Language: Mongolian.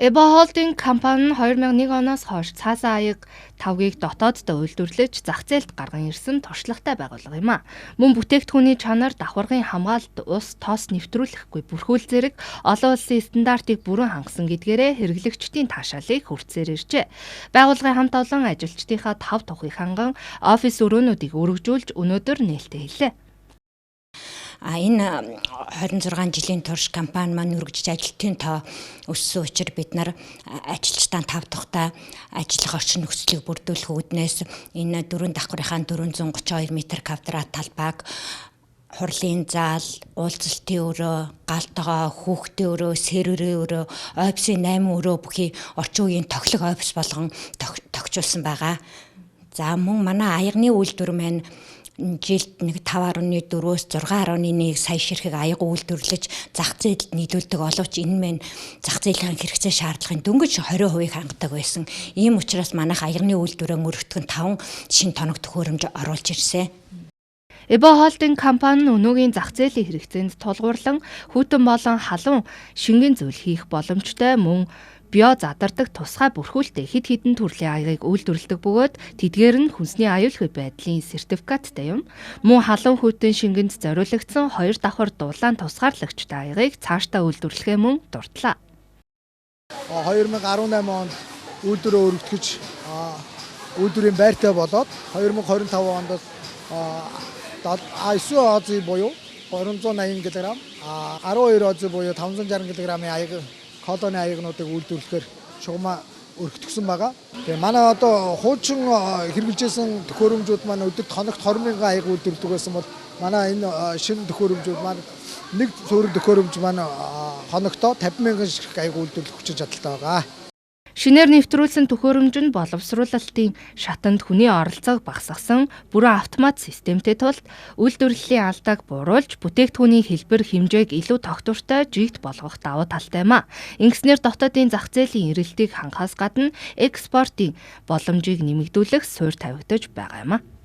Эба холдинг компани нь 2001 оноос хойш цаасан аяг 5-ыг дотооддоо үйлдвэрлэж зах зээлд гарган ирсэн туршлагатай байгууллага юм а. Мөн бүтээгдэхүүний чанар, давхаргын хамгаалалт, ус, тоос нэвтрүүлэхгүй бүрхүүл зэрэг олон улсын стандартыг бүрэн хангасан гэдгээрээ хэрэглэгчдийн таашаалыг хүртсээр иржээ. Байгууллагын хамт олон ажилчдынхаа 5 тухыг ханган офис өрөөнүүдийг өргөжүүлж өнөөдөр нээлттэй хэллээ. Энэ 26 жилийн турш компани маань өргөжж ажилтны тоо өссөн учраас бид нар ажилчдаа 5 тухтай ажиллах орчин нөхцөлийг бүрдүүлэх үүднээс энэ 4 давхрынхаа 432 м2 талбайг хурлын зал, уулзалтын өрөө, галтгоо, хүүхдийн өрөө, серверийн өрөө, офисын 8 өрөө бүхий орчин үеийн тоглох офис болгон тогтжуулсан байгаа. За мөн манай аягны үйлдвэр маань жилд 5.4-өөс 6.1 сая ширхэг аяга үйлдвэрлэж зах зээлд нийлүүлдэг оловч энэ мэн зах зээлийн хэрэгцээ шаардлагын дөнгөж 20% хангадаг байсан. Ийм учраас манайх аягны үйлдвэрээ өргөдгөн 5 шинэ тоног төхөөрөмж оруулж ирсэн. Эба холдинг компани нь өнөөгийн зах зээлийн хэрэгцээнд тулгуурлан хүйтэн болон халуун шингэн зүйл хийх боломжтой мөн био задардаг тусгай бүрхүүлтэй хэд хэдэн төрлийн аягийг үйлдвэрлэдэг бөгөөд тэдгээр нь хүнсний аюулгүй байдлын сертификаттай юм. Мөн халуун хүйтэн шингэнд зориулагдсан 2 давхар дулаан тусгаарлагчтай аягийг цаашдаа үйлдвэрлэхээ мөн дурдлаа. 2018 онд үйлдвэрөө өргөдгөж үйлдвэрийн байртай болоод 2025 онд ISO ОЗ буюу 380 кг, 12 ОЗ буюу 560 кг-ийн аяг колоны аягнуудыг үйлдвэрлэхээр шугамаа өргөтгсөн байгаа. Тэгээ манай одоо хуучин хэрэгжилжсэн төхөөрөмжүүд маань өдөрт хоногт 20,000 аяг үйлдвэрлэдэг байсан бол манай энэ шинэ төхөөрөмжүүд маань нэг суурин төхөөрөмж маань хоногтоо 50,000 ширхэг аяг үйлдвэрлэх хүчин чадалтай байгаа. Шинээр нэвтрүүлсэн төхөөрөмж нь боловсруулалтын шатанд хүний оролцоог багасгасан бүрэн автомат системтэй тул үйлдвэрлэлийн алдааг бууруулж бүтээгдэхүүний хэлбэр хэмжээг илүү тогтвортой жигт болгох давуу талтай юм а. Ингэснээр дотоодын зах зээлийн эрэлтийг хангахаас гадна экспортын боломжийг нэмэгдүүлэх суурь тавигдаж байгаа юм а.